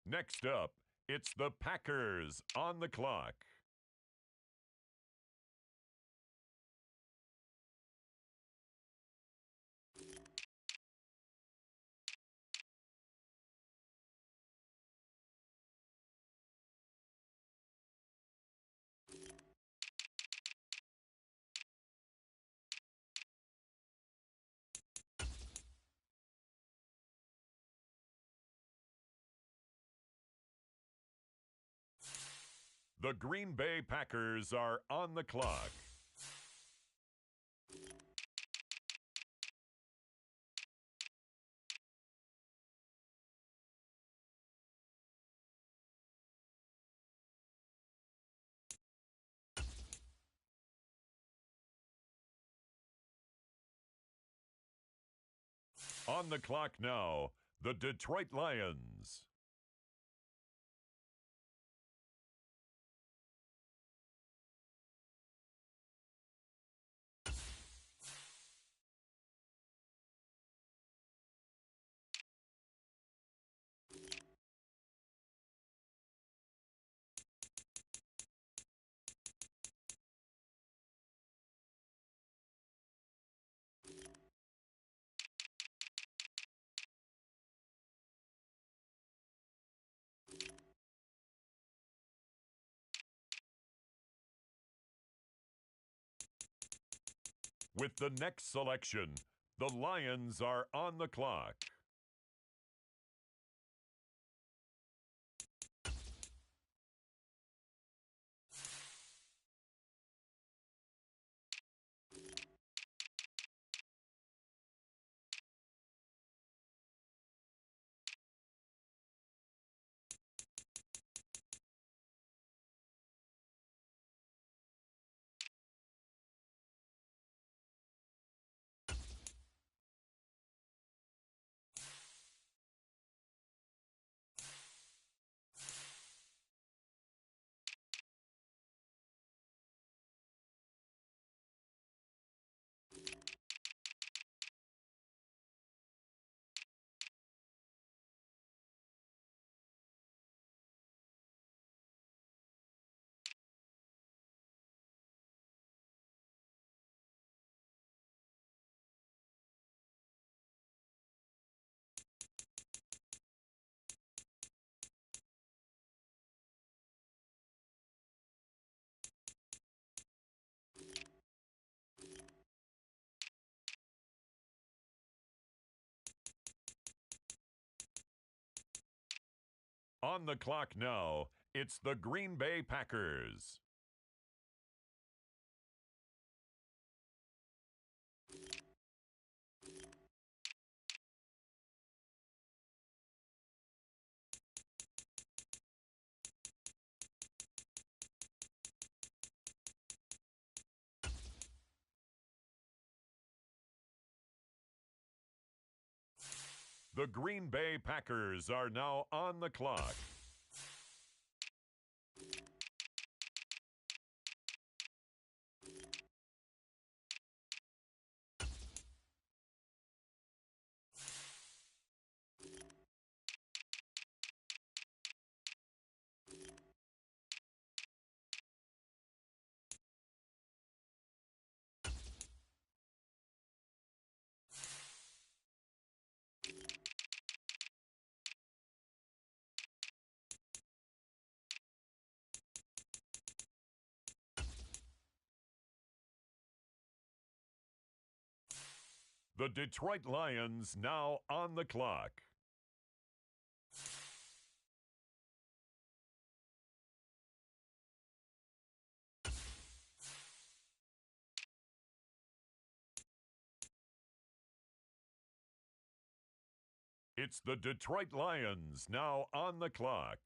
Next up, it's the Packers on the clock. The Green Bay Packers are on the clock. On the clock now, the Detroit Lions. With the next selection, the Lions are on the clock. On the clock now, it's the Green Bay Packers. The Green Bay Packers are now on the clock. The Detroit Lions now on the clock. It's the Detroit Lions now on the clock.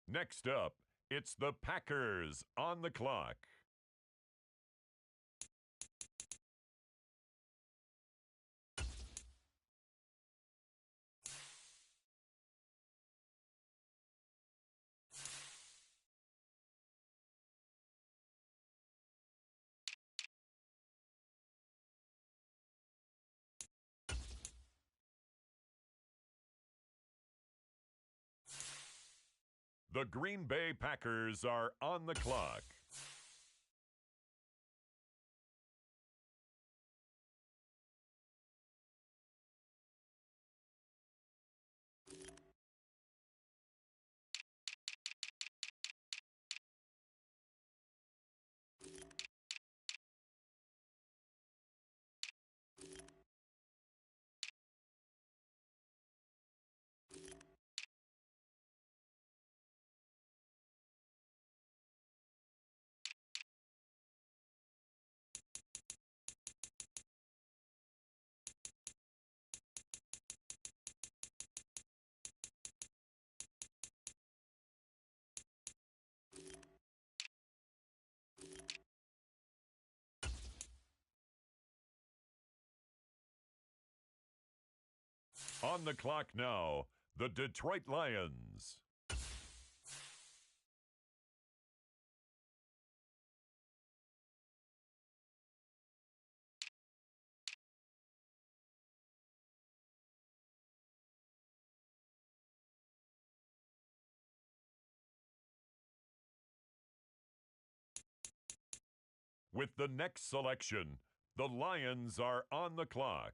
Next up, it's the Packers on the clock. The Green Bay Packers are on the clock. On the clock now, the Detroit Lions. With the next selection, the Lions are on the clock.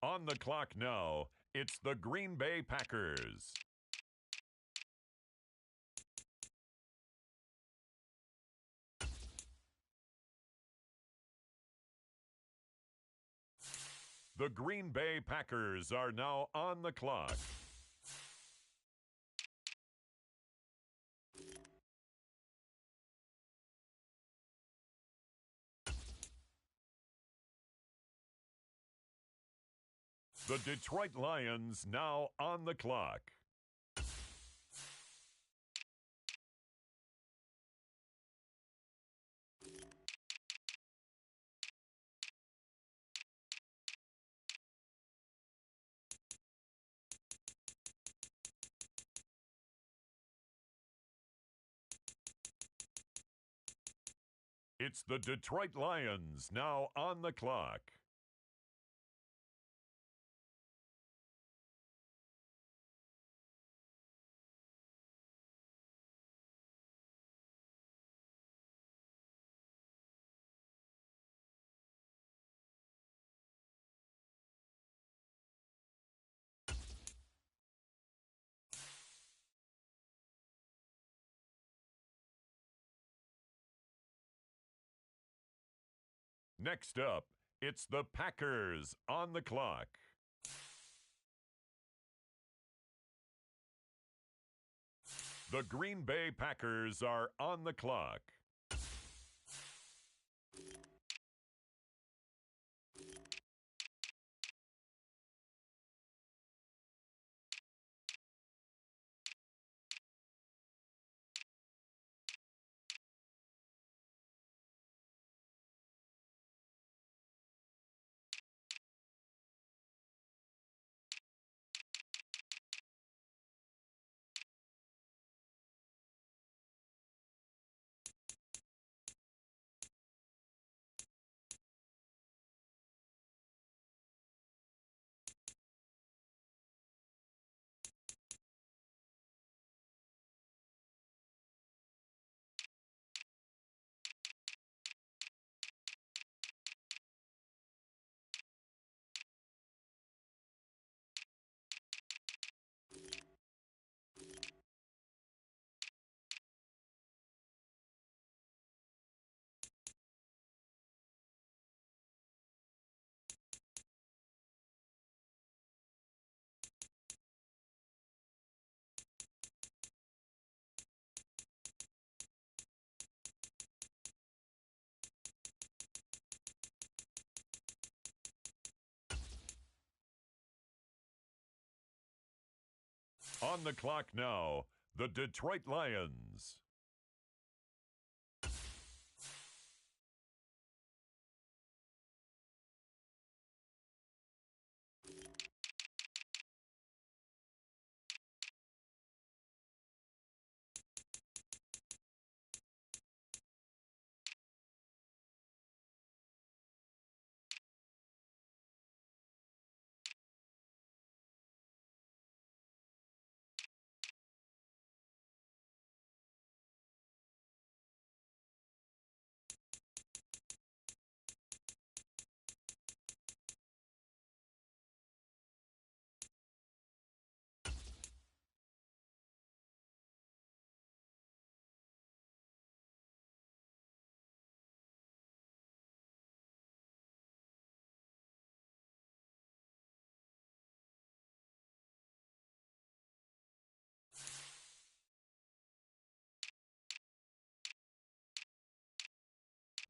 On the clock now, it's the Green Bay Packers. The Green Bay Packers are now on the clock. The Detroit Lions now on the clock. It's the Detroit Lions now on the clock. Next up, it's the Packers on the clock. The Green Bay Packers are on the clock. On the clock now, the Detroit Lions.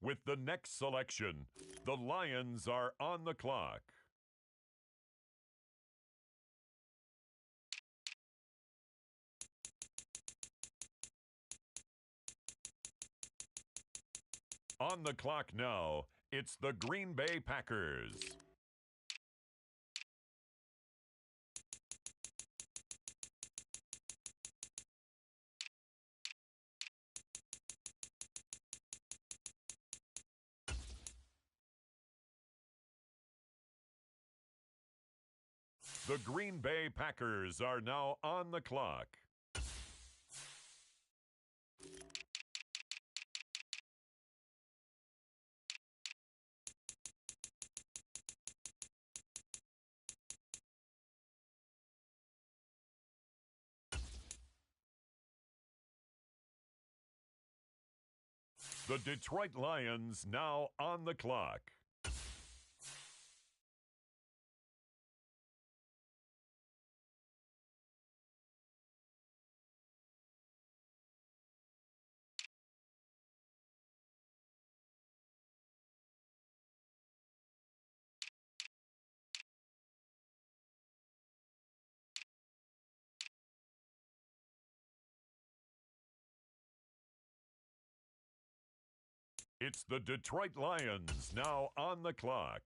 With the next selection, the Lions are on the clock. On the clock now, it's the Green Bay Packers. The Green Bay Packers are now on the clock. The Detroit Lions now on the clock. It's the Detroit Lions now on the clock.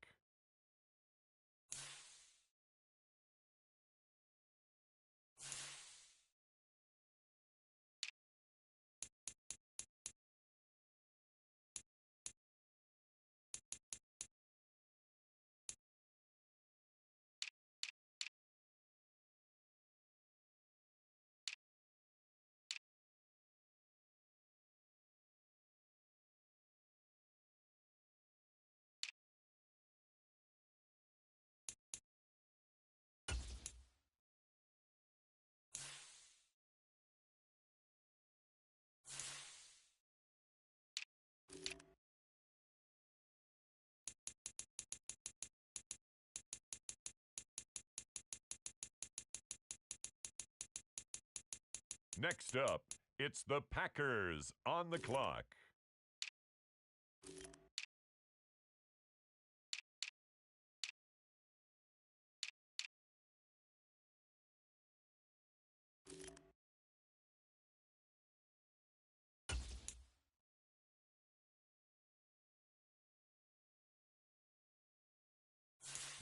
Next up, it's the Packers on the clock.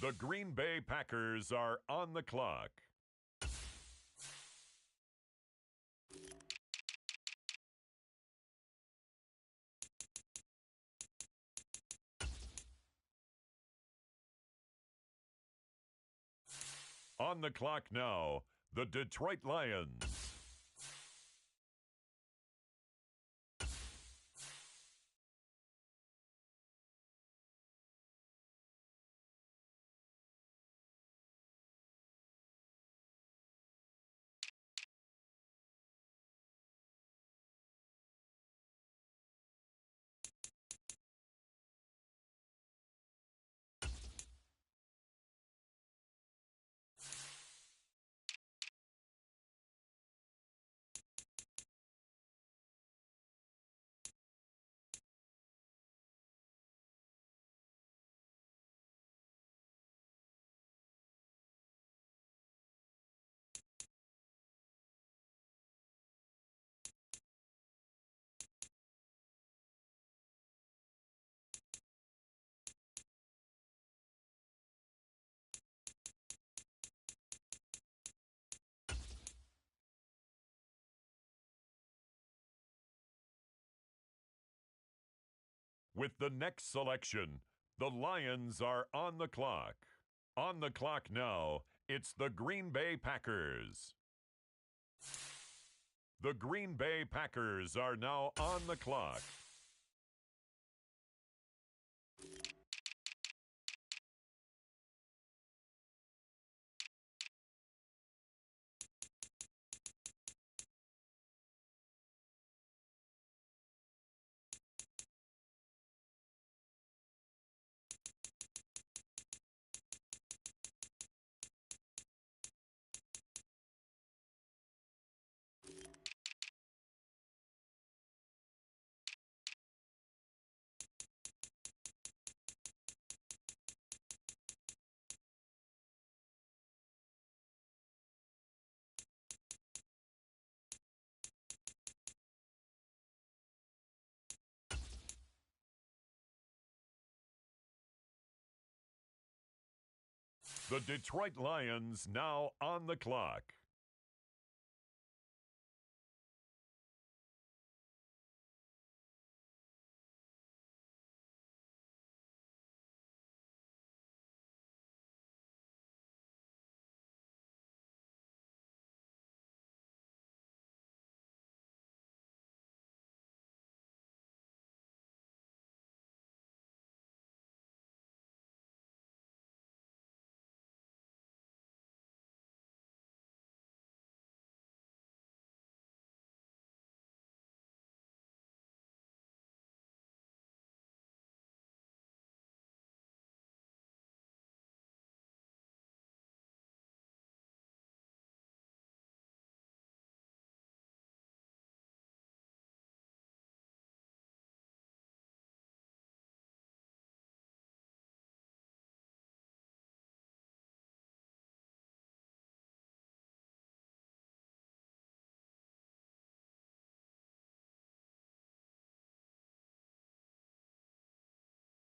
The Green Bay Packers are on the clock. On the clock now, the Detroit Lions. With the next selection, the Lions are on the clock. On the clock now, it's the Green Bay Packers. The Green Bay Packers are now on the clock. The Detroit Lions now on the clock.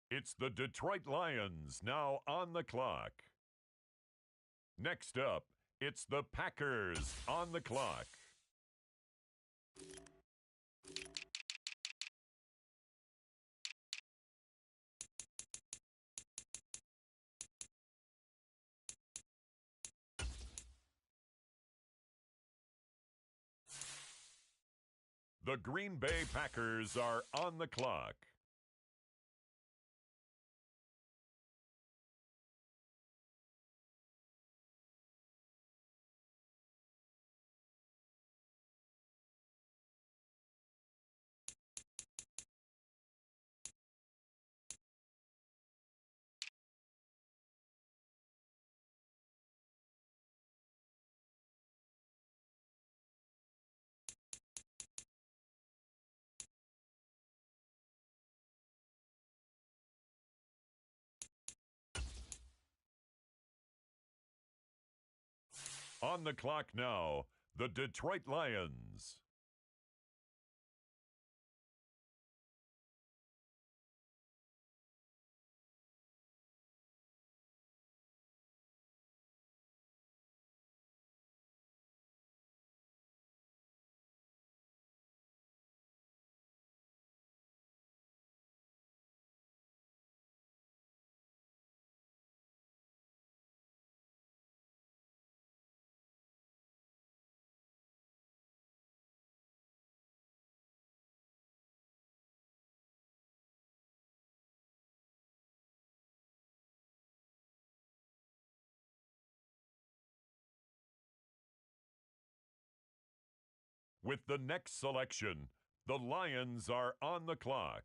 It's the Detroit Lions now on the clock. Next up, it's the Packers on the clock. The Green Bay Packers are on the clock. On the clock now, the Detroit Lions. With the next selection, the Lions are on the clock.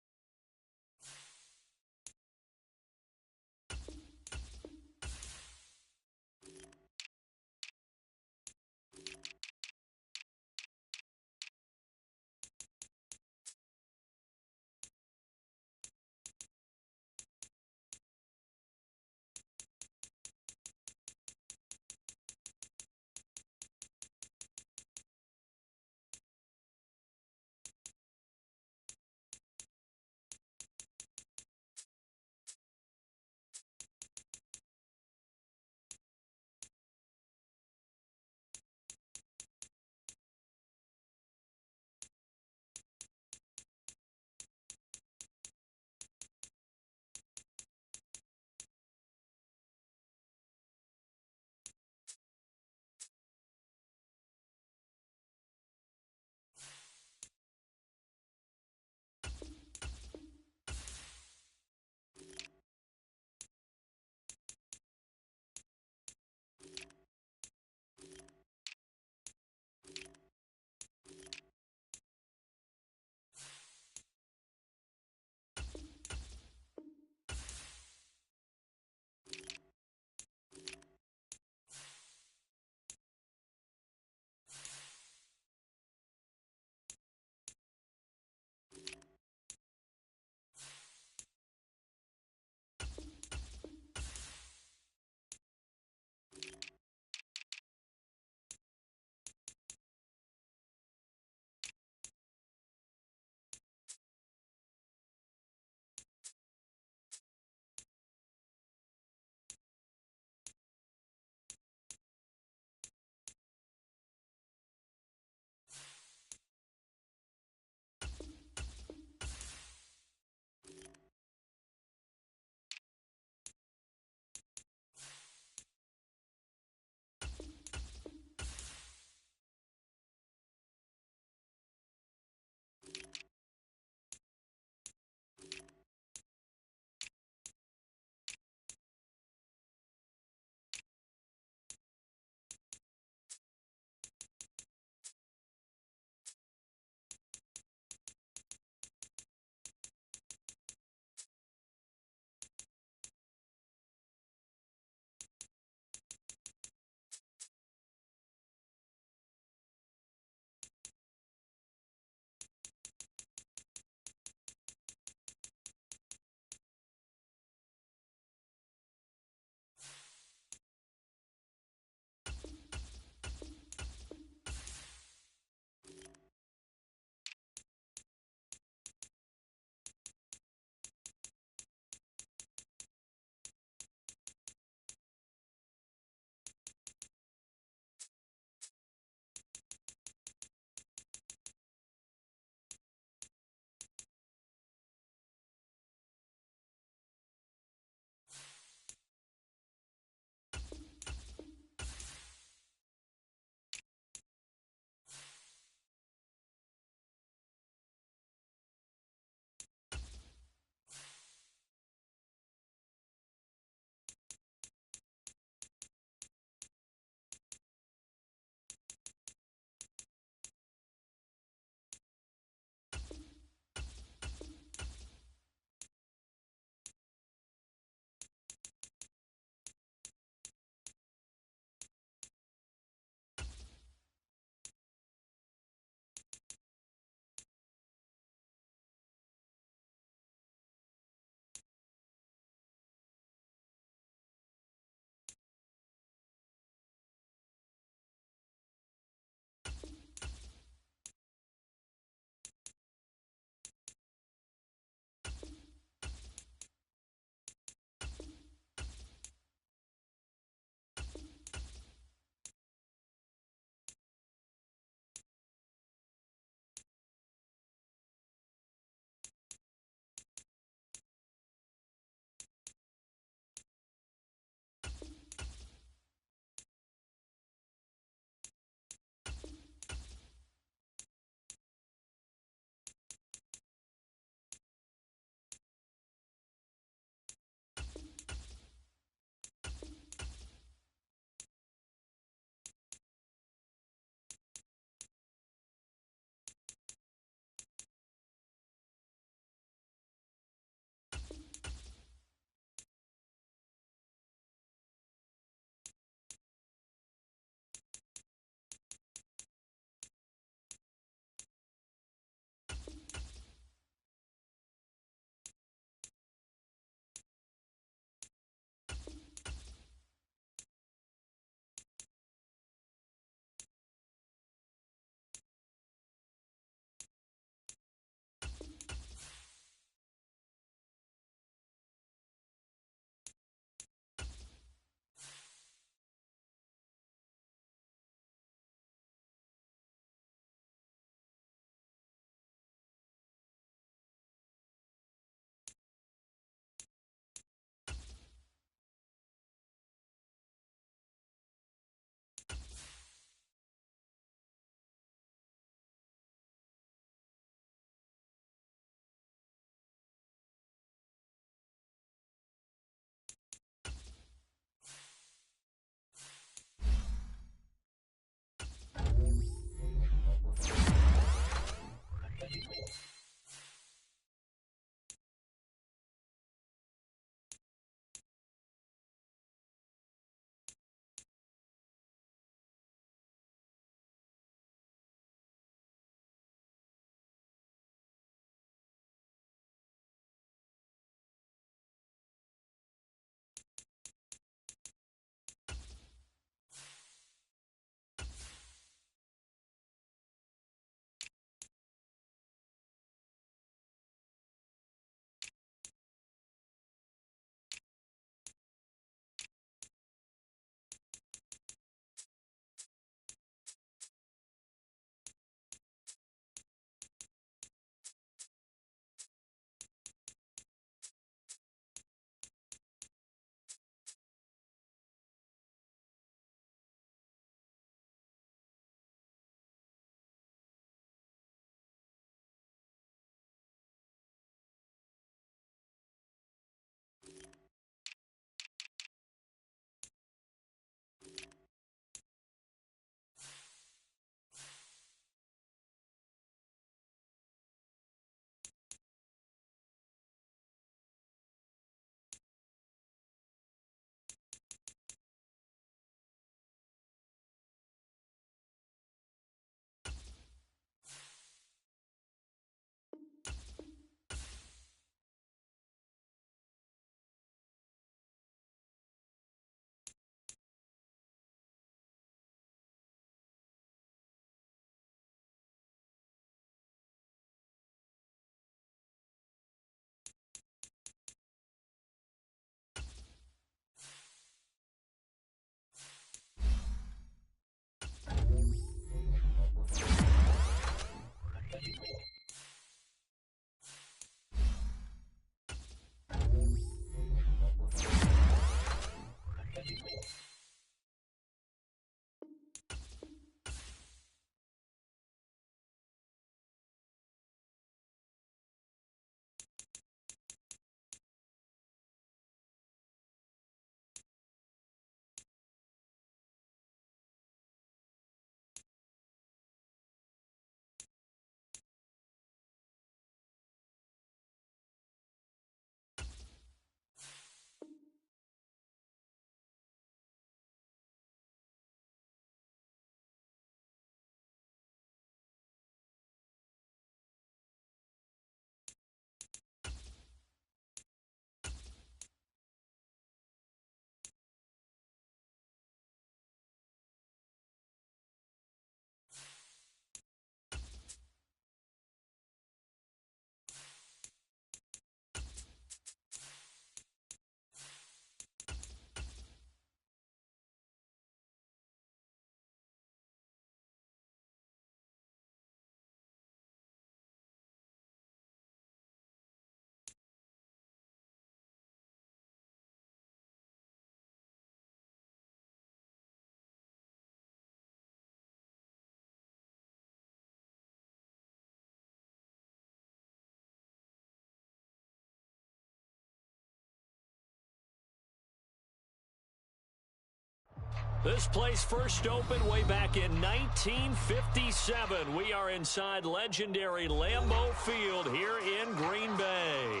This place first opened way back in 1957. We are inside legendary Lambeau Field here in Green Bay.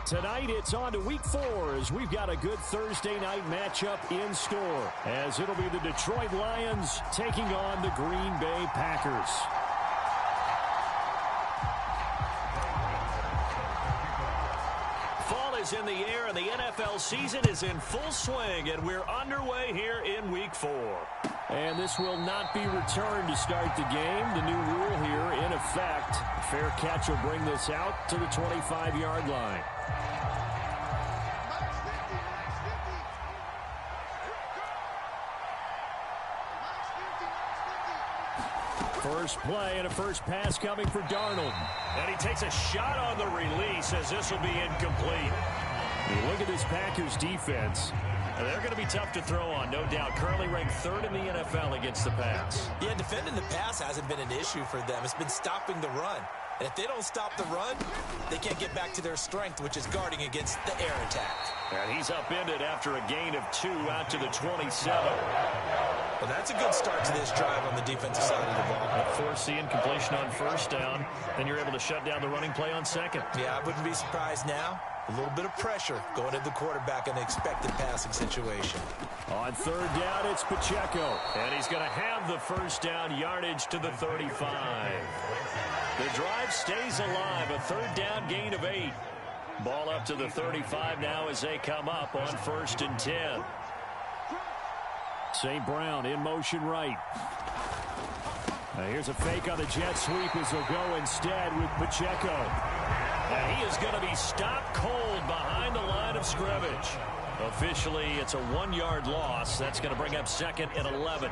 Tonight, it's on to Week 4 as we've got a good Thursday night matchup in store, as it'll be the Detroit Lions taking on the Green Bay Packers. Fall is in the air, and the NFL season is in full swing, and we're underway here in Week 4. And this will not be returned to start the game. The new rule here in effect. Fair catch will bring this out to the 25-yard line. First play and a first pass coming for Darnold. And he takes a shot on the release as this will be incomplete. You look at this Packers defense. They're going to be tough to throw on, no doubt. Currently ranked 3rd in the NFL against the pass. Yeah, defending the pass hasn't been an issue for them. It's been stopping the run. And if they don't stop the run, they can't get back to their strength, which is guarding against the air attack. And he's upended after a gain of 2 out to the 27. Well, that's a good start to this drive on the defensive side of the ball. Force the incompletion on first down. Then you're able to shut down the running play on second. Yeah, I wouldn't be surprised now. A little bit of pressure going to the quarterback in an expected passing situation. On third down, it's Pacheco. And he's going to have the first down yardage to the 35. The drive stays alive. A third down gain of 8. Ball up to the 35 now as they come up on 1st and 10. St. Brown in motion right. Now here's a fake on the jet sweep as they'll go instead with Pacheco. And he is going to be stopped cold behind the line of scrimmage. Officially, it's a 1-yard loss. That's going to bring up 2nd and 11.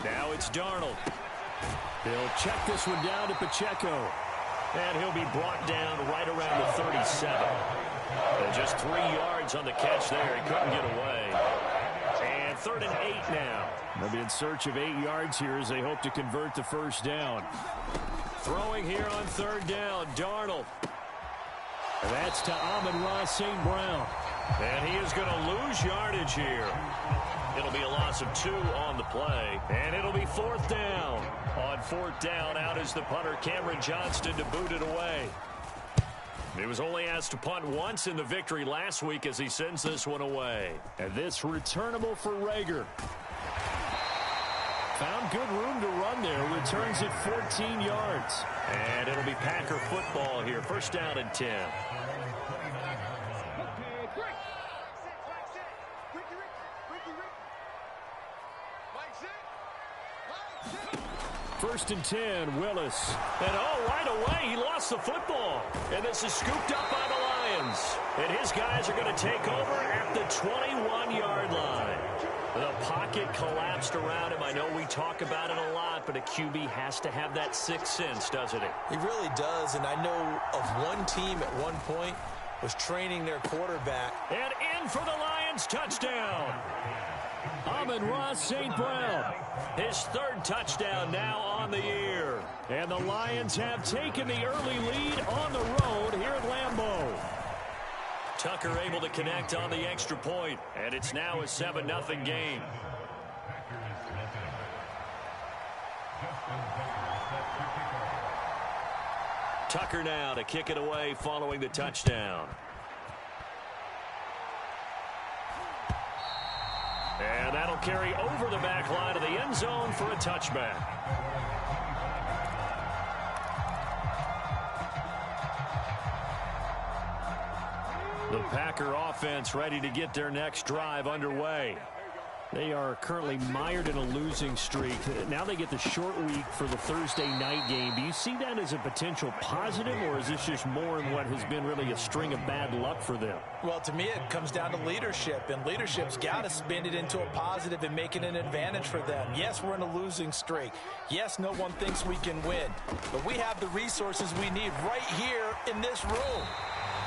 Now it's Darnold. He'll check this one down to Pacheco. And he'll be brought down right around the 37. And just 3 yards on the catch there. He couldn't get away. And 3rd and 8 now. They'll be in search of 8 yards here as they hope to convert the first down. Throwing here on 3rd down, Darnold. And that's to Amon-Ra St. Brown. And he is going to lose yardage here. It'll be a loss of 2 on the play. And it'll be 4th down. On 4th down, out is the punter, Cameron Johnston, to boot it away. He was only asked to punt once in the victory last week as he sends this one away. And this returnable for Rager. Found good room to run there. Returns it 14 yards. And it'll be Packer football here. First down and 10. First and 10, Willis. And right away, he lost the football. And this is scooped up by the Lions. And his guys are going to take over at the 21-yard line. The pocket collapsed around him. I know we talk about it a lot, but a QB has to have that sixth sense, doesn't it? He really does, and I know of one team at one point was training their quarterback. And in for the Lions touchdown. Amon-Ra St. Brown. His 3rd touchdown now on the year. And the Lions have taken the early lead on the road here at Lambeau. Tucker able to connect on the extra point, and it's now a 7-0 game. Tucker now to kick it away following the touchdown. And that'll carry over the back line of the end zone for a touchback. The Packer offense ready to get their next drive underway. They are currently mired in a losing streak. Now they get the short week for the Thursday night game. Do you see that as a potential positive, or is this just more in what has been really a string of bad luck for them? Well, to me, it comes down to leadership, and leadership's got to spin it into a positive and make it an advantage for them. Yes, we're in a losing streak. Yes, no one thinks we can win, but we have the resources we need right here in this room.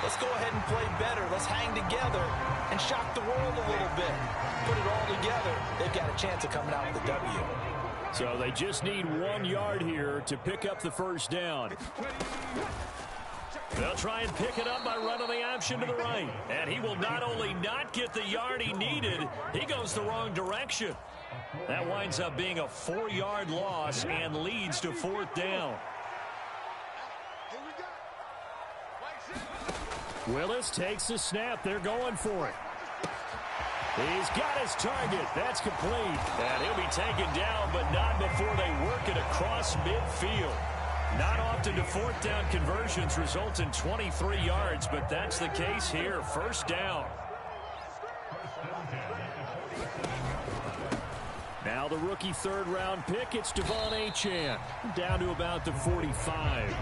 Let's go ahead and play better. Let's hang together and shock the world a little bit. Put it all together. They've got a chance of coming out with a W. So they just need 1 yard here to pick up the first down. They'll try and pick it up by running the option to the right. And he will not only not get the yard he needed, he goes the wrong direction. That winds up being a 4-yard loss and leads to 4th down. Willis takes the snap. They're going for it. He's got his target. That's complete. And he'll be taken down, but not before they work it across midfield. Not often do 4th down conversions result in 23 yards, but that's the case here. 1st down. Now the rookie 3rd-round pick, it's Devon Achane, down to about the 45.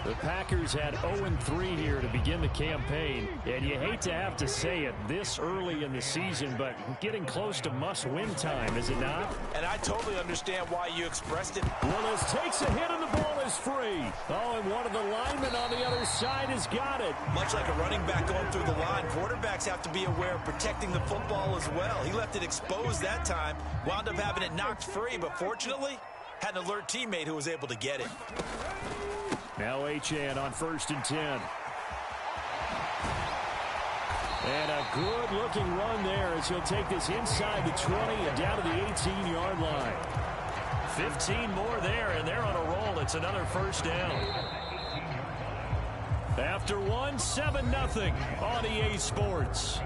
The Packers had 0-3 here to begin the campaign, and you hate to have to say it this early in the season, but getting close to must-win time, is it not? And I totally understand why you expressed it. Willis takes a hit, and the ball is free. Oh, and one of the linemen on the other side has got it. Much like a running back going through the line, quarterbacks have to be aware of protecting the football as well. He left it exposed that time, wound up having it knocked free, but fortunately, had an alert teammate who was able to get it. Now Achane on 1st and 10. And a good-looking run there as he'll take this inside the 20 and down to the 18-yard line. 15 more there, and they're on a roll. It's another 1st down. After one, 7-0 on EA Sports.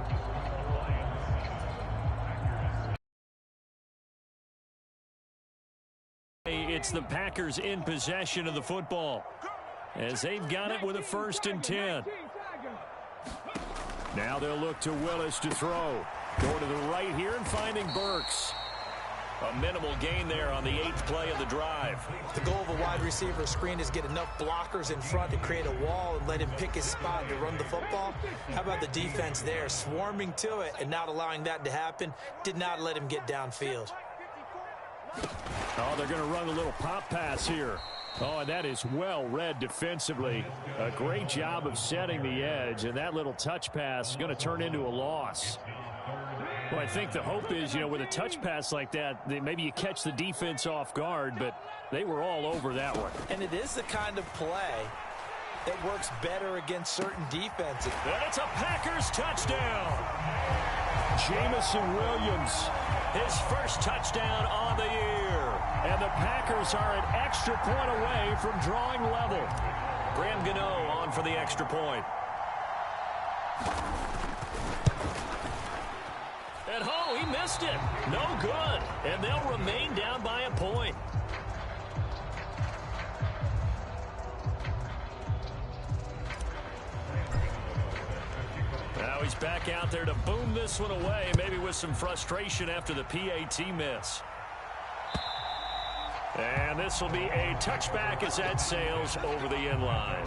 It's the Packers in possession of the football as they've got it with a 1st and 10. Now they'll look to Willis to throw. Going to the right here and finding Burks. A minimal gain there on the 8th play of the drive. The goal of a wide receiver screen is get enough blockers in front to create a wall and let him pick his spot to run the football. How about the defense there, swarming to it and not allowing that to happen? Did not let him get downfield. Oh, they're going to run a little pop pass here. Oh, and that is well read defensively. A great job of setting the edge, and that little touch pass is going to turn into a loss. Well, I think the hope is, with a touch pass like that, maybe you catch the defense off guard, but they were all over that one. And it is the kind of play that works better against certain defenses. And it's a Packers touchdown. Jamison Williams, his 1st touchdown on the year. And the Packers are an extra point away from drawing level. Graham Gano on for the extra point. And he missed it. No good. And they'll remain down by a point. Now he's back out there to boom this one away, maybe with some frustration after the PAT miss. And this will be a touchback as that sails over the end line.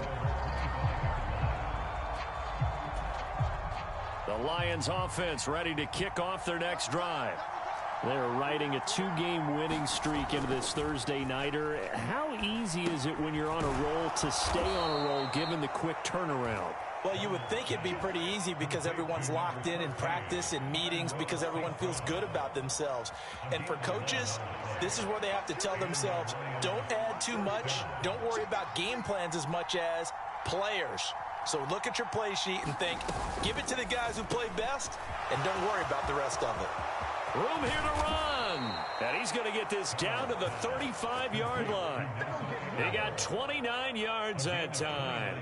The Lions offense ready to kick off their next drive. They're riding a 2-game winning streak into this Thursday nighter. How easy is it when you're on a roll to stay on a roll given the quick turnaround? Well, you would think it'd be pretty easy because everyone's locked in practice and meetings because everyone feels good about themselves. And for coaches, this is where they have to tell themselves, don't add too much. Don't worry about game plans as much as players. So look at your play sheet and think, give it to the guys who play best, and don't worry about the rest of it. Room here to run. And he's going to get this down to the 35-yard line. He got 29 yards that time.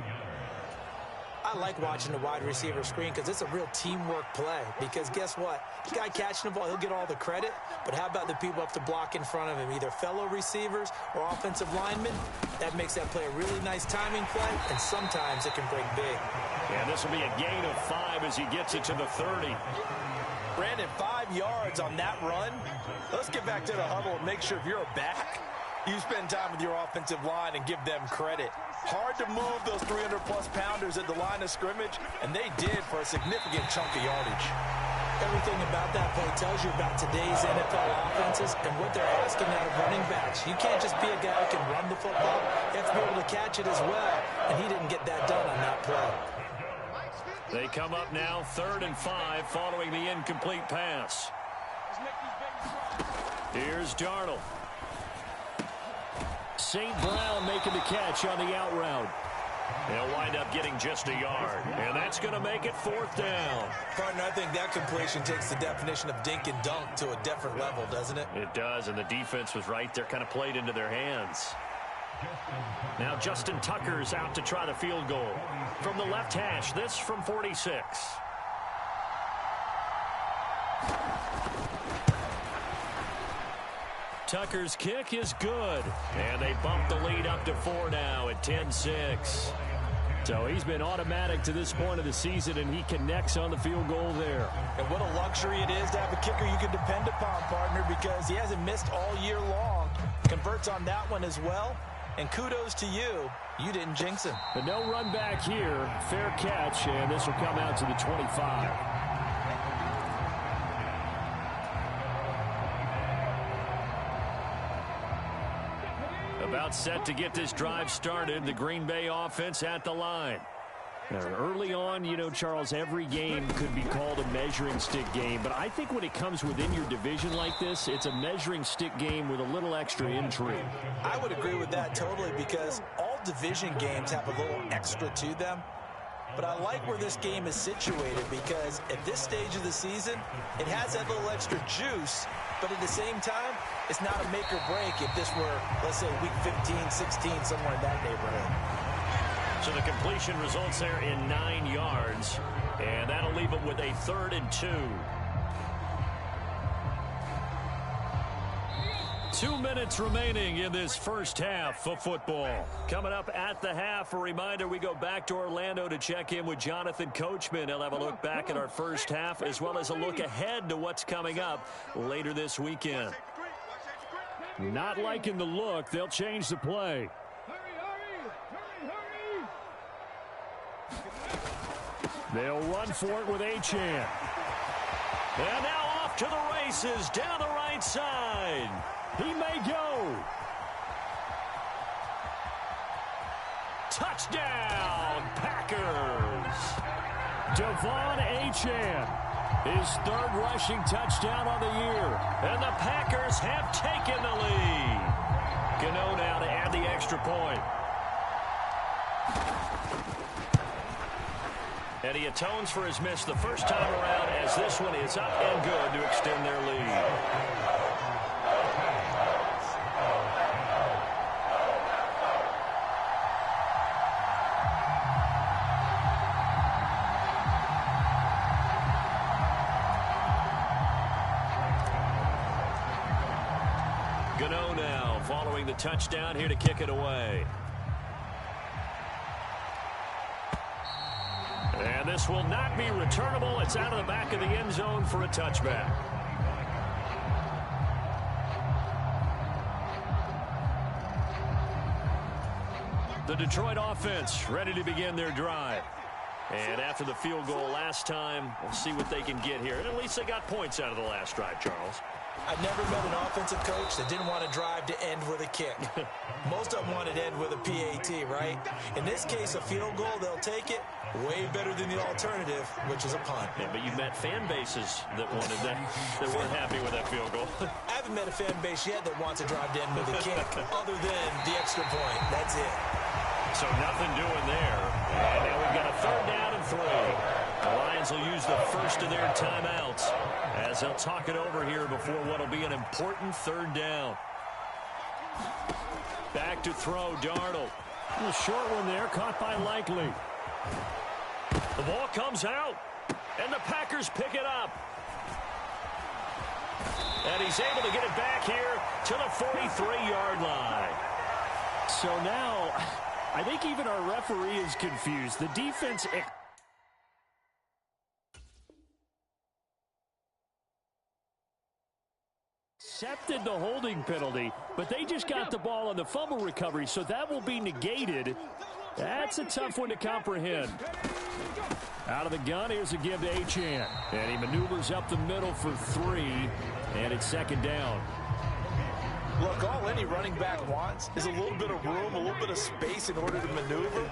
I like watching the wide receiver screen because it's a real teamwork play. Because guess what? The guy catching the ball, he'll get all the credit. But how about the people up to block in front of him, either fellow receivers or offensive linemen? That makes that play a really nice timing play, and sometimes it can break big. Yeah, this will be a gain of 5 as he gets it to the 30. Brandon, 5 yards on that run. Let's get back to the huddle and make sure if you're a back, you spend time with your offensive line and give them credit. Hard to move those 300-plus pounders at the line of scrimmage, and they did for a significant chunk of yardage. Everything about that play tells you about today's NFL offenses and what they're asking out of running backs. You can't just be a guy who can run the football. You have to be able to catch it as well, and he didn't get that done on that play. They come up now 3rd and 5 following the incomplete pass. Here's Darnold. St. Brown making the catch on the out route. They'll wind up getting just a yard, and that's going to make it 4th down. Partner, I think that completion takes the definition of dink and dunk to a different level, doesn't it? It does, and the defense was right there, kind of played into their hands. Now Justin Tucker's out to try the field goal. From the left hash, this from 46. Tucker's kick is good, and they bump the lead up to 4 now at 10-6. So he's been automatic to this point of the season, and he connects on the field goal there. And what a luxury it is to have a kicker you can depend upon, partner, because he hasn't missed all year long. Converts on that one as well, and kudos to you. You didn't jinx him. But no run back here. Fair catch, and this will come out to the 25. About set to get this drive started. The Green Bay offense at the line. Now, early on, you know, Charles, every game could be called a measuring stick game. But I think when it comes within your division like this, it's a measuring stick game with a little extra intrigue. I would agree with that totally, because all division games have a little extra to them. But I like where this game is situated, because at this stage of the season, it has that little extra juice. But at the same time, it's not a make or break if this were, let's say, week 15, 16, somewhere in that neighborhood. So the completion results there in 9 yards, and that'll leave them with a 3rd and 2. 2 minutes remaining in this first half of football. Coming up at the half, a reminder, we go back to Orlando to check in with Jonathan Coachman. He'll have a look back at our first half, as well as a look ahead to what's coming up later this weekend. Not liking the look. They'll change the play. They'll run for it with Achane. And now off to the races down the right side. He may go. Touchdown, Packers. Devon Achane, his 3rd rushing touchdown on the year. And the Packers have taken the lead. Gano now to add the extra point. And he atones for his miss the first time around, as this one is up and good to extend their lead. Gano now following the touchdown here to kick it away. And this will not be returnable. It's out of the back of the end zone for a touchback. The Detroit offense ready to begin their drive. And after the field goal last time, we'll see what they can get here. And at least they got points out of the last drive, Charles. I've never met an offensive coach that didn't want to drive to end with a kick. Most of them wanted to end with a PAT, right? In this case, a field goal, they'll take it. Way better than the alternative, which is a punt. Yeah, but you've met fan bases that wanted that, that weren't happy with that field goal. I haven't met a fan base yet that wants to drive to end with a kick, other than the extra point. That's it. So nothing doing there. And now we've got a 3rd down and 3. The Lions will use the first of their timeouts as they'll talk it over here before what will be an important 3rd down. Back to throw, Darnold. A short one there, caught by Likely. The ball comes out, and the Packers pick it up. And he's able to get it back here to the 43-yard line. So now, I think even our referee is confused. The defense accepted the holding penalty, but they just got the ball on the fumble recovery, so that will be negated. That's a tough one to comprehend. Out of the gun, here's a give to Achane. And he maneuvers up the middle for 3, and it's 2nd down. Look, all any running back wants is a little bit of room, a little bit of space in order to maneuver.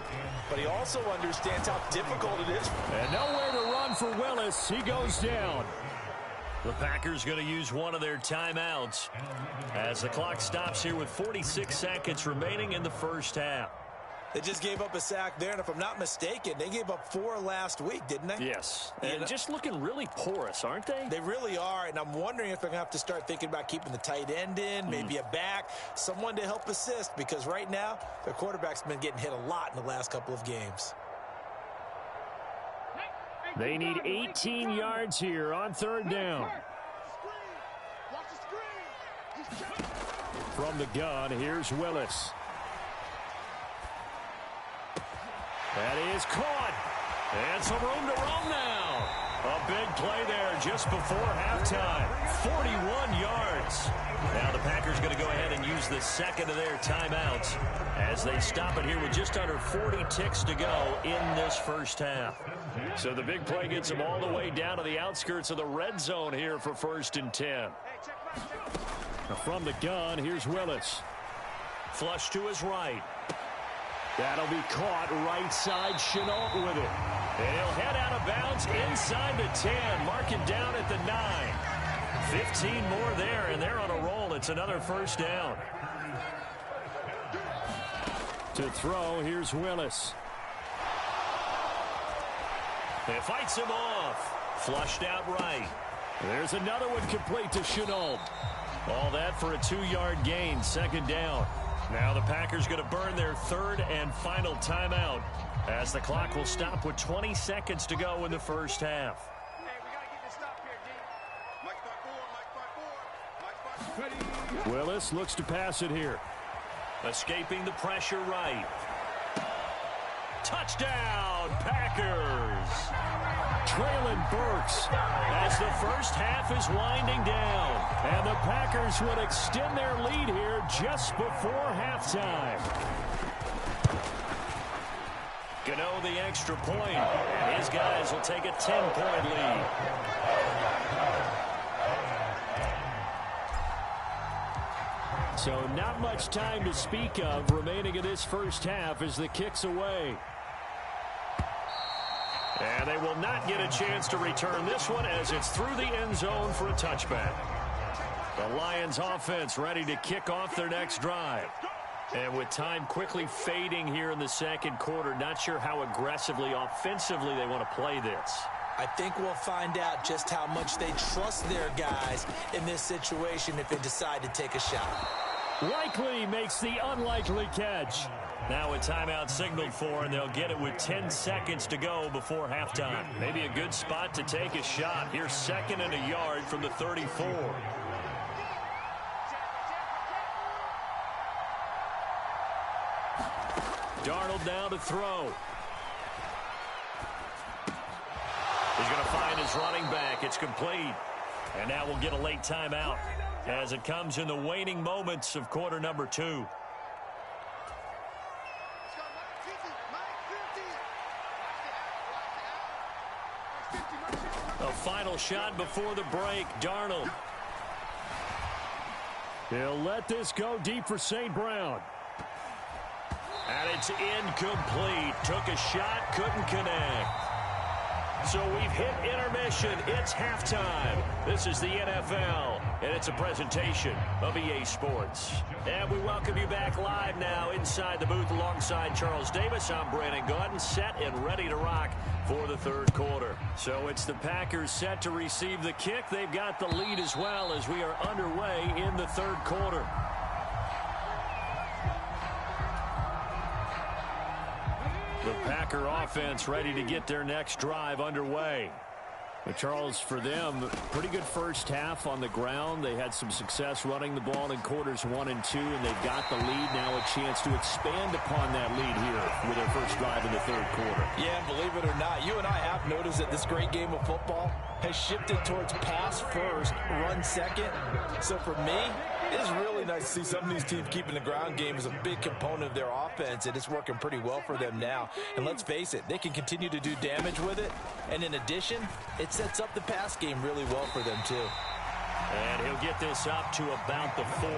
But he also understands how difficult it is. And nowhere to run for Willis. He goes down. The Packers going to use one of their timeouts as the clock stops here with 46 seconds remaining in the first half. They just gave up a sack there, and if I'm not mistaken, they gave up 4 last week, didn't they? Yes, and just looking really porous, aren't they? They really are, and I'm wondering if they're going to have to start thinking about keeping the tight end in, maybe a back, someone to help assist, because right now, their quarterback's been getting hit a lot in the last couple of games. They need 18 yards here on 3rd down. From the gun, here's Willis. That is caught. And some room to roam now. A big play there just before halftime. 41 yards. Now the Packers going to go ahead and use the second of their timeouts as they stop it here with just under 40 ticks to go in this first half. So the big play gets them all the way down to the outskirts of the red zone here for 1st and 10. Now from the gun, here's Willis. Flush to his right. That'll be caught right side. Chenault with it. And he'll head out of bounds inside the 10. Mark it down at the 9. 15 more there, and they're on a roll. It's another first down. To throw, here's Willis. It fights him off. Flushed out right. There's another one complete to Chenault. All that for a 2-yard gain, 2nd down. Now the Packers going to burn their 3rd and final timeout as the clock will stop with 20 seconds to go in the first half. Hey, we got to get this stop here, D. Mike 4, Willis looks to pass it here. Escaping the pressure right. Touchdown, Packers! Traylon Burks as the first half is winding down. And the Packers will extend their lead here just before halftime. Gano the extra point, and his guys will take a 10-point lead. So not much time to speak of remaining in this first half as the kick's away. And they will not get a chance to return this one as it's through the end zone for a touchback. The Lions offense ready to kick off their next drive. And with time quickly fading here in the 2nd quarter, not sure how aggressively, offensively they want to play this. I think we'll find out just how much they trust their guys in this situation if they decide to take a shot. Likely makes the unlikely catch. Now a timeout signaled for, and they'll get it with 10 seconds to go before halftime. Maybe a good spot to take a shot. Here's 2nd and a yard from the 34. Darnold now to throw. He's going to find his running back. It's complete. And now we'll get a late timeout as it comes in the waning moments of quarter number 2. A final shot before the break. Darnold. He'll let this go deep for St. Brown. And it's incomplete. Took a shot, couldn't connect. So we've hit intermission. It's halftime. This is the NFL, and it's a presentation of EA Sports. And we welcome you back live now inside the booth alongside Charles Davis. I'm Brandon Gaudin, set and ready to rock for the 3rd quarter. So it's the Packers set to receive the kick. They've got the lead as well as we are underway in the 3rd quarter. The Packer offense ready to get their next drive underway. But Charles, for them, pretty good first half on the ground. They had some success running the ball in quarters 1 and 2, and they've got the lead now, a chance to expand upon that lead here with their first drive in the 3rd quarter. Yeah, and believe it or not, you and I have noticed that this great game of football has shifted towards pass first, run second. So for me, it is really nice to see some of these teams keeping the ground game as a big component of their offense, and it's working pretty well for them now. And let's face it, they can continue to do damage with it. And in addition, it sets up the pass game really well for them too. And he'll get this up to about the 40.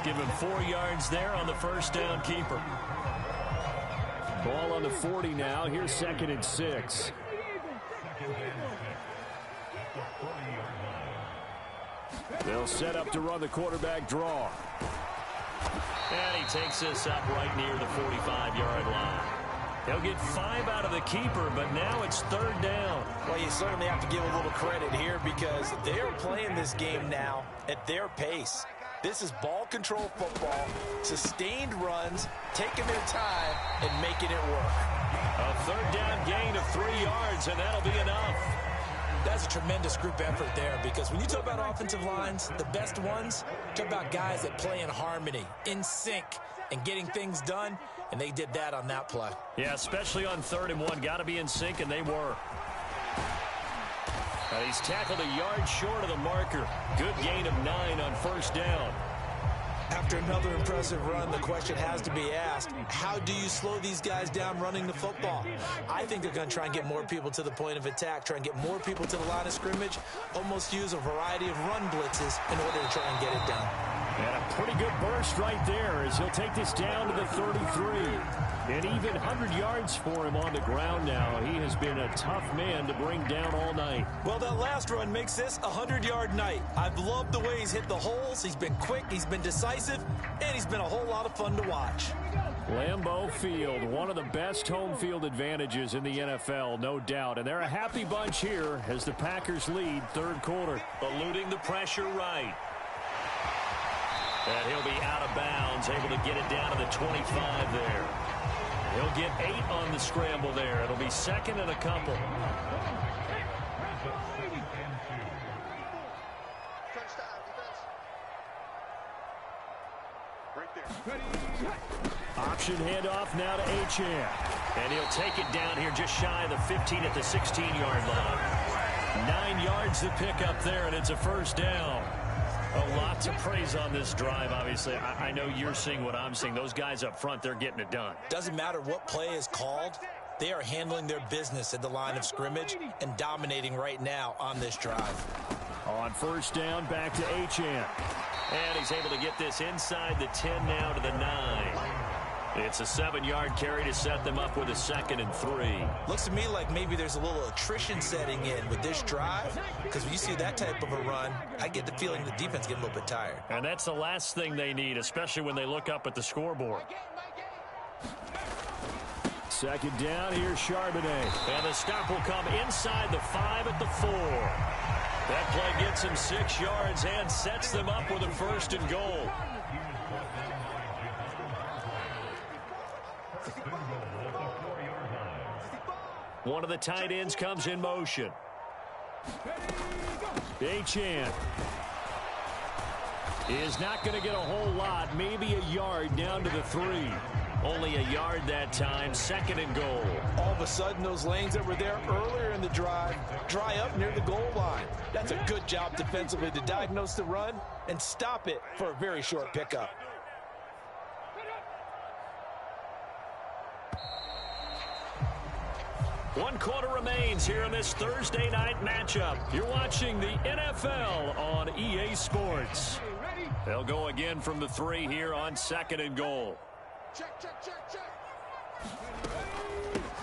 Give him 4 yards there on the first down keeper. Ball on the 40 now. Here's 2nd and 6. They'll set up to run the quarterback draw. And he takes this up right near the 45-yard line. He'll get 5 out of the keeper, but now it's 3rd down. Well, you certainly have to give a little credit here because they're playing this game now at their pace. This is ball control football, sustained runs, taking their time, and making it work. A 3rd down gain of 3 yards, and that'll be enough. That's a tremendous group effort there because when you talk about offensive lines, the best ones, talk about guys that play in harmony, in sync, and getting things done, and they did that on that play. Yeah, especially on 3rd and 1. Got to be in sync, and they were. He's tackled a yard short of the marker. Good gain of 9 on 1st down. After another impressive run, the question has to be asked, how do you slow these guys down running the football? I think they're going to try and get more people to the point of attack, try and get more people to the line of scrimmage, almost use a variety of run blitzes in order to try and get it done. And a pretty good burst right there as he'll take this down to the 33. And even 100 yards for him on the ground now. He has been a tough man to bring down all night. Well, that last run makes this a 100-yard night. I've loved the way he's hit the holes. He's been quick, he's been decisive, and he's been a whole lot of fun to watch. Lambeau Field, one of the best home field advantages in the NFL, no doubt. And they're a happy bunch here as the Packers lead 3rd quarter. Eluding the pressure right. And he'll be out of bounds, able to get it down to the 25 there. He'll get 8 on the scramble there. It'll be 2nd and a couple. Option handoff now to Achane. And he'll take it down here just shy of the 15 at the 16-yard line. 9 yards to pick up there, and it's a 1st down. A lot to praise on this drive, obviously. I know you're seeing what I'm seeing. Those guys up front, they're getting it done. Doesn't matter what play is called. They are handling their business at the line of scrimmage and dominating right now on this drive. On 1st down, back to Achane. And he's able to get this inside the 10 now to the 9. It's a 7-yard carry to set them up with a 2nd and 3. Looks to me like maybe there's a little attrition setting in with this drive, because when you see that type of a run, I get the feeling the defense getting a little bit tired. And that's the last thing they need, especially when they look up at the scoreboard. 2nd down, here's Charbonnet. And the stop will come inside the 5 at the 4. That play gets him 6 yards and sets them up with a 1st and goal. One of the tight ends comes in motion. Achane is not going to get a whole lot, maybe a yard down to the 3. Only a yard that time, 2nd and goal. All of a sudden, those lanes that were there earlier in the drive dry up near the goal line. That's a good job defensively to diagnose the run and stop it for a very short pickup. One quarter remains here in this Thursday night matchup. You're watching the NFL on EA Sports. They'll go again from the 3 here on 2nd and goal.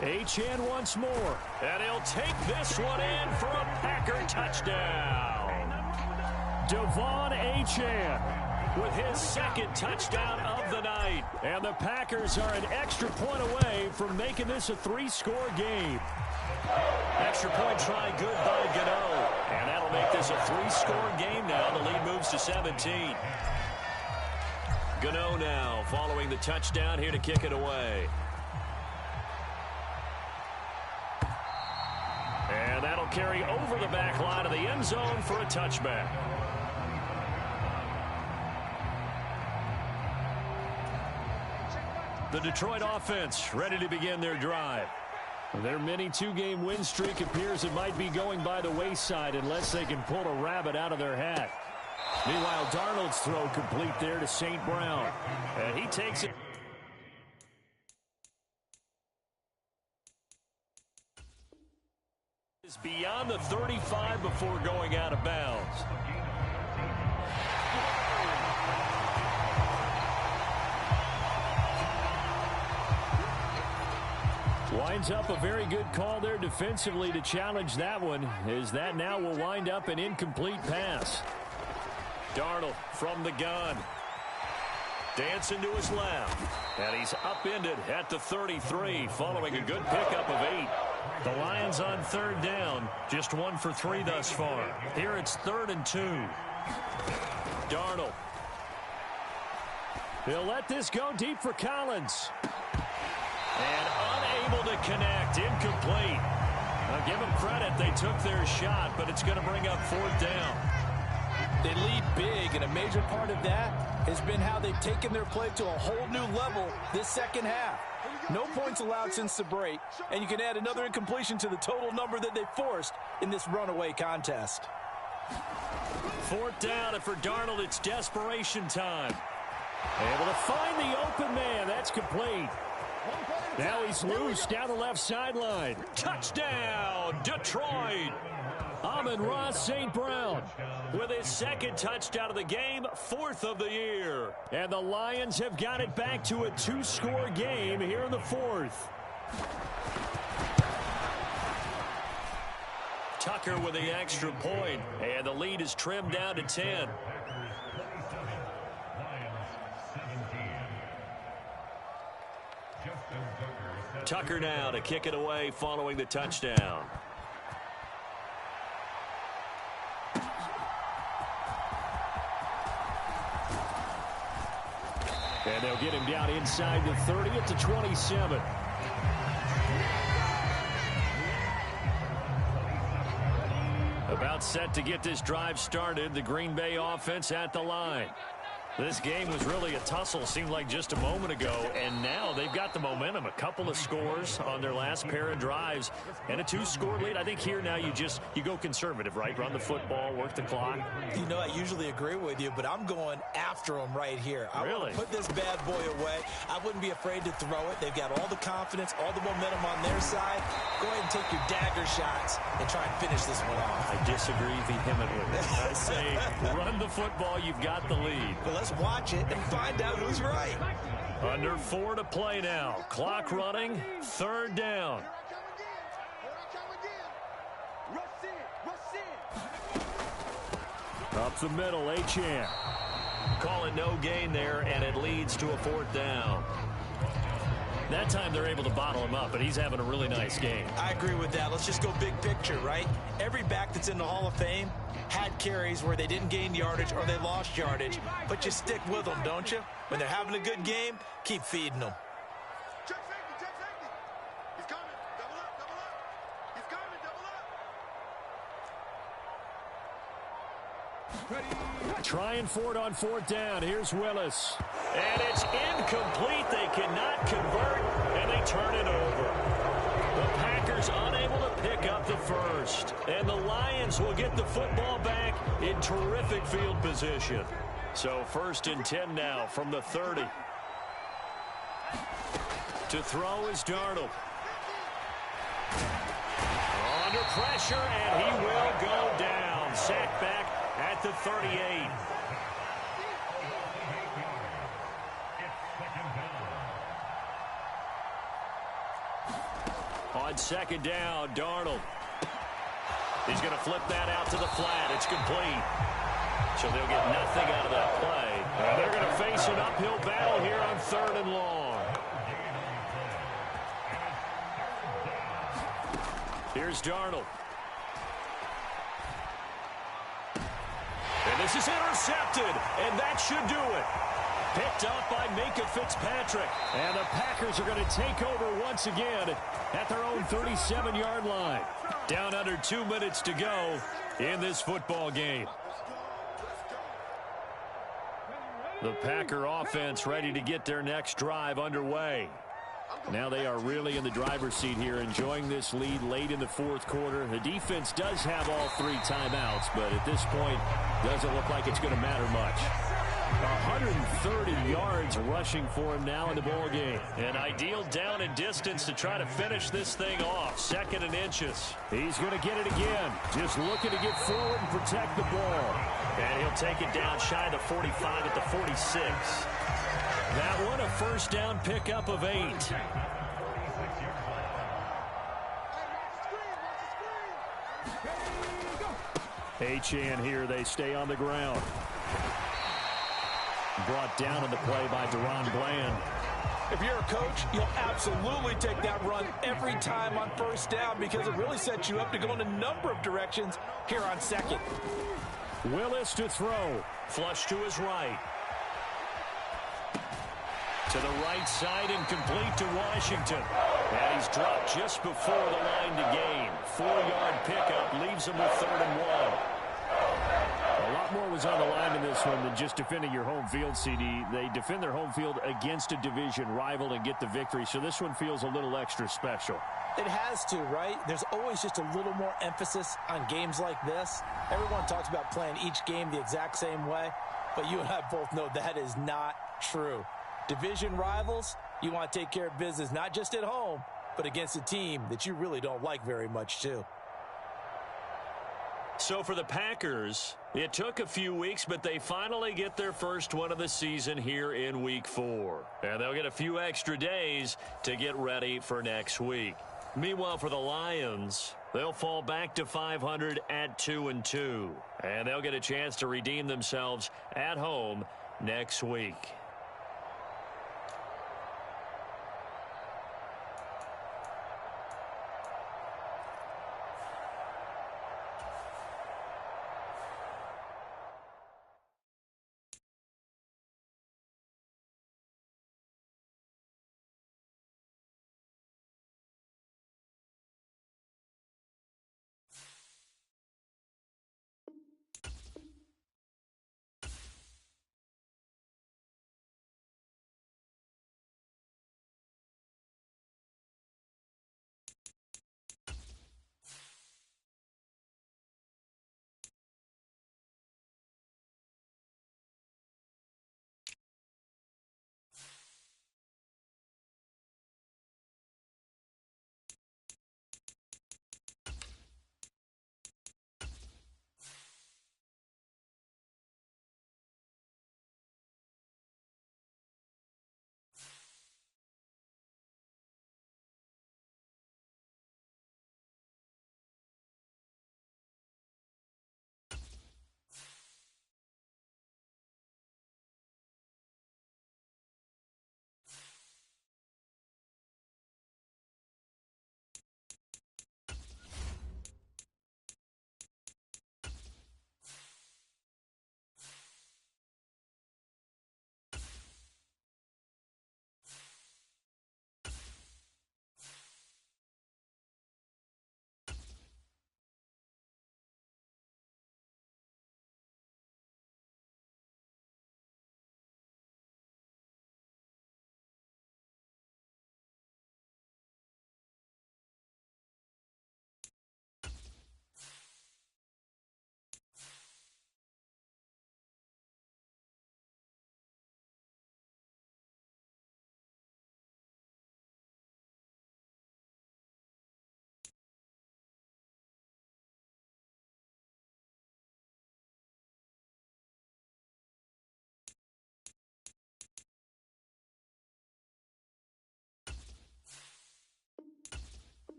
Achane once more. And he'll take this one in for a Packer touchdown. Devon Achane with his 2nd touchdown of the night. And the Packers are an extra point away from making this a 3-score game. Extra point try good by Gano. And that'll make this a 3-score game now. The lead moves to 17. Gano now following the touchdown here to kick it away. And that'll carry over the back line of the end zone for a touchback. The Detroit offense ready to begin their drive. Their mini 2-game win streak appears it might be going by the wayside unless they can pull a rabbit out of their hat. Meanwhile, Darnold's throw complete there to St. Brown. And he takes it. Is beyond the 35 before going out of bounds. Winds up a very good call there defensively to challenge that one, as that now will wind up an incomplete pass. Darnold from the gun. Dancing to his left. And he's upended at the 33 following a good pickup of 8. The Lions on 3rd down. Just 1 for 3 thus far. Here it's 3rd and 2. Darnold. He'll let this go deep for Collins. And unable to connect. Incomplete. Now give them credit. They took their shot, but it's going to bring up 4th down. They lead big, and a major part of that has been how they've taken their play to a whole new level this second half. No points allowed since the break, and you can add another incompletion to the total number that they forced in this runaway contest. 4th down, and for Darnold, it's desperation time. Able to find the open man. That's complete. Now he's loose down the left sideline. Touchdown, Detroit. Amon-Ra St. Brown with his 2nd touchdown of the game, 4th of the year. And the Lions have got it back to a 2-score game here in the 4th. Tucker with the extra point, and the lead is trimmed down to 10. Tucker now to kick it away following the touchdown. And they'll get him down inside the 30 at the 27. About set to get this drive started. The Green Bay offense at the line. This game was really a tussle, seemed like just a moment ago, and now they've got the momentum. A couple of scores on their last pair of drives and a 2-score lead. I think here now you go conservative, right? Run the football, work the clock. You know, I usually agree with you, but I'm going after them right here. I want to put this bad boy away. I wouldn't be afraid to throw it. They've got all the confidence, all the momentum on their side. Go ahead and take your dagger shots and try and finish this one off. I disagree vehemently. I say run the football. You've got the lead. But let's watch it and find out who's right. Under 4 to play now. Clock running. 3rd down. Up the middle, Achane. Call it no gain there, and it leads to a 4th down. That time they're able to bottle him up, but he's having a really nice game. I agree with that. Let's just go big picture, right? Every back that's in the Hall of Fame had carries where they didn't gain yardage or they lost yardage, but you stick with them, don't you? When they're having a good game, keep feeding them. Check safety. He's coming. Double up. He's coming. Double up. Trying for it on 4th down. Here's Willis. And it's incomplete. They cannot convert, and they turn it over. The Packers unable to pick up the first. And the Lions will get the football back in terrific field position. So 1st and 10 now from the 30. To throw is Darnold. Under pressure, and he will go down. Sacked back at the 38. On 2nd down, Darnold. He's going to flip that out to the flat. It's complete. So they'll get nothing out of that play. And they're going to face an uphill battle here on 3rd and long. Here's Darnold. And this is intercepted, and that should do it. Picked up by Minkah Fitzpatrick. And the Packers are going to take over once again at their own 37-yard line. Down under 2 minutes to go in this football game. The Packer offense ready to get their next drive underway. Now they are really in the driver's seat here, enjoying this lead late in the 4th quarter. The defense does have all 3 timeouts, but at this point, doesn't look like it's going to matter much. 130 yards rushing for him now in the ball game. An ideal down and distance to try to finish this thing off. 2nd and inches. He's going to get it again. Just looking to get forward and protect the ball. And he'll take it down shy of the 45 at the 46. That one a 1st down pickup of 8. Achane here. They stay on the ground. Brought down on the play by Deron Bland. If you're a coach, you'll absolutely take that run every time on first down because it really sets you up to go in a number of directions here on second. Willis to throw. Flush to his right. To the right side and complete to Washington. And he's dropped just before the line to gain. 4-yard pickup leaves him with 3rd and 1. A lot more was on the line in this one than just defending your home field, CD. They defend their home field against a division rival and get the victory, so this one feels a little extra special. It has to, right? There's always just a little more emphasis on games like this. Everyone talks about playing each game the exact same way, but you and I both know that is not true. Division rivals, you want to take care of business not just at home, but against a team that you really don't like very much, too. So for the Packers, it took a few weeks, but they finally get their first one of the season here in Week 4. And they'll get a few extra days to get ready for next week. Meanwhile, for the Lions, they'll fall back to 500 at 2-2. And they'll get a chance to redeem themselves at home next week.